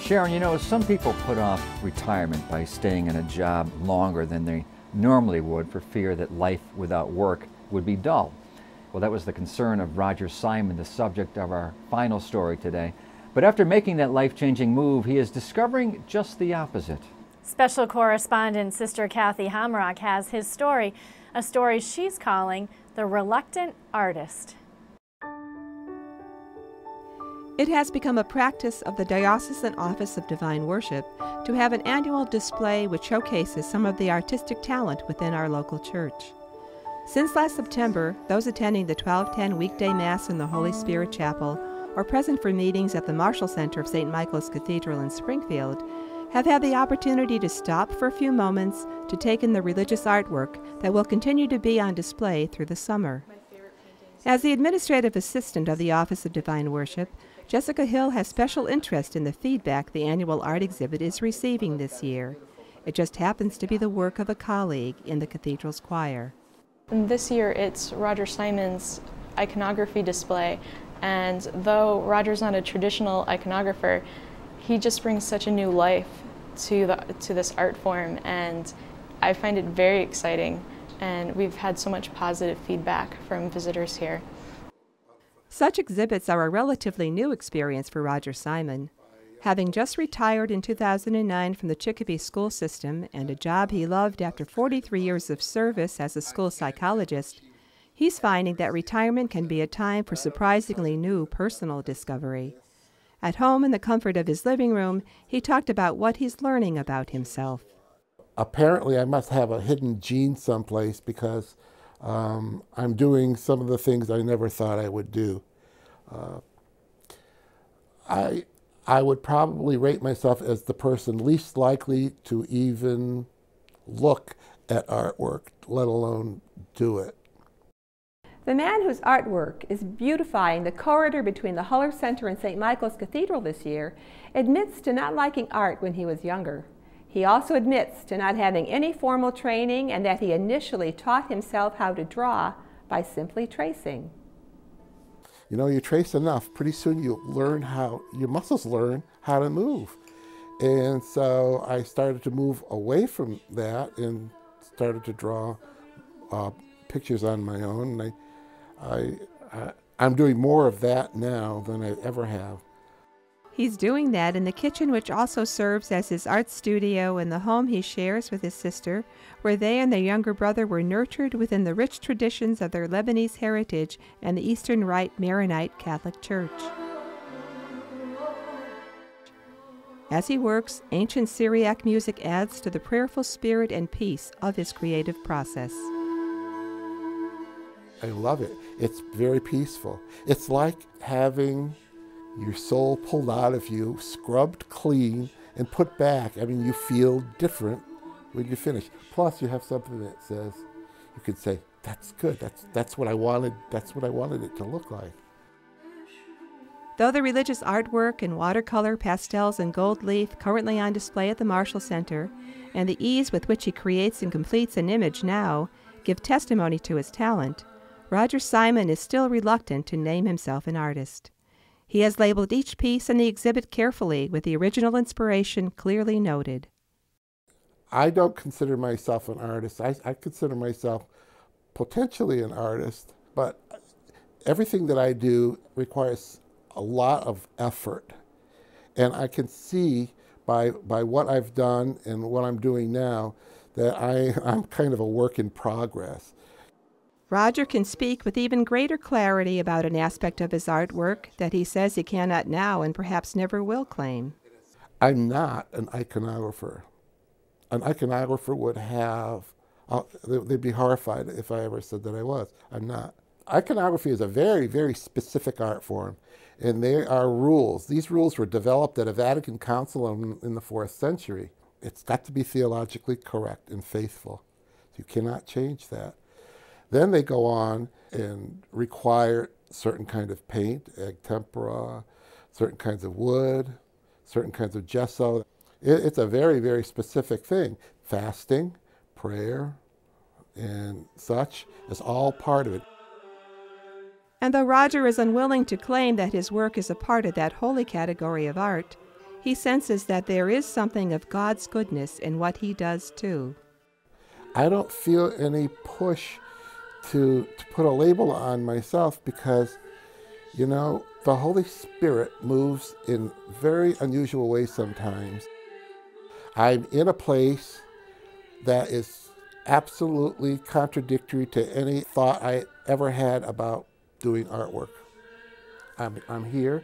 Sharon, you know, some people put off retirement by staying in a job longer than they normally would for fear that life without work would be dull. Well, that was the concern of Roger Simon, the subject of our final story today. But after making that life-changing move, he is discovering just the opposite. Special correspondent Sister Cathy Homrok has his story, a story she's calling The Reluctant Artist. It has become a practice of the Diocesan Office of Divine Worship to have an annual display which showcases some of the artistic talent within our local church. Since last September, those attending the 12:10 weekday Mass in the Holy Spirit Chapel or present for meetings at the Marshall Center of St. Michael's Cathedral in Springfield have had the opportunity to stop for a few moments to take in the religious artwork that will continue to be on display through the summer. As the administrative assistant of the Office of Divine Worship, Jessica Hill has special interest in the feedback the annual art exhibit is receiving this year. It just happens to be the work of a colleague in the cathedral's choir. And this year it's Roger Simon's iconography display, and though Roger's not a traditional iconographer, he just brings such a new life to this art form, and I find it very exciting, and we've had so much positive feedback from visitors here. Such exhibits are a relatively new experience for Roger Simon. Having just retired in 2009 from the Chicopee school system and a job he loved after 43 years of service as a school psychologist, he's finding that retirement can be a time for surprisingly new personal discovery. At home in the comfort of his living room, he talked about what he's learning about himself. Apparently I must have a hidden gene someplace because I'm doing some of the things I never thought I would do. I would probably rate myself as the person least likely to even look at artwork, let alone do it. The man whose artwork is beautifying the corridor between the Holyoke Center and St. Michael's Cathedral this year admits to not liking art when he was younger. He also admits to not having any formal training and that he initially taught himself how to draw by simply tracing. You know, you trace enough, pretty soon you learn how, your muscles learn how to move. And so I started to move away from that and started to draw pictures on my own. And I'm doing more of that now than I ever have. He's doing that in the kitchen, which also serves as his art studio, and the home he shares with his sister, where they and their younger brother were nurtured within the rich traditions of their Lebanese heritage and the Eastern Rite Maronite Catholic Church. As he works, ancient Syriac music adds to the prayerful spirit and peace of his creative process. I love it. It's very peaceful. It's like having your soul pulled out of you, scrubbed clean, and put back. I mean, you feel different when you finish. Plus, you have something that says, you could say, that's good, that's what I wanted, that's what I wanted it to look like. Though the religious artwork in watercolor, pastels, and gold leaf currently on display at the Marshall Center, and the ease with which he creates and completes an image now, give testimony to his talent, Roger Simon is still reluctant to name himself an artist. He has labeled each piece in the exhibit carefully with the original inspiration clearly noted. I don't consider myself an artist. I consider myself potentially an artist, but everything that I do requires a lot of effort. And I can see by what I've done and what I'm doing now that I'm kind of a work in progress. Roger can speak with even greater clarity about an aspect of his artwork that he says he cannot now and perhaps never will claim. I'm not an iconographer. An iconographer would have, they'd be horrified if I ever said that I was. I'm not. Iconography is a very, very specific art form, and there are rules. These rules were developed at a Vatican Council in the 4th century. It's got to be theologically correct and faithful. You cannot change that. Then they go on and require certain kind of paint, egg tempera, certain kinds of wood, certain kinds of gesso. It's a very, very specific thing. Fasting, prayer, and such is all part of it. And though Roger is unwilling to claim that his work is a part of that holy category of art, he senses that there is something of God's goodness in what he does too. I don't feel any push to put a label on myself because, you know, the Holy Spirit moves in very unusual ways sometimes. I'm in a place that is absolutely contradictory to any thought I ever had about doing artwork. I'm here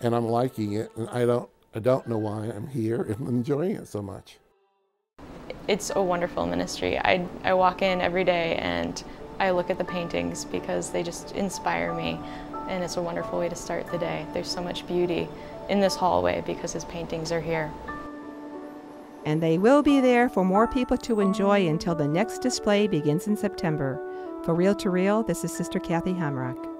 and I'm liking it, and I don't know why I'm here and enjoying it so much. It's a wonderful ministry. I walk in every day and I look at the paintings because they just inspire me, and it's a wonderful way to start the day. There's so much beauty in this hallway because his paintings are here. And they will be there for more people to enjoy until the next display begins in September. For Reel to Reel, this is Sister Cathy Homrok.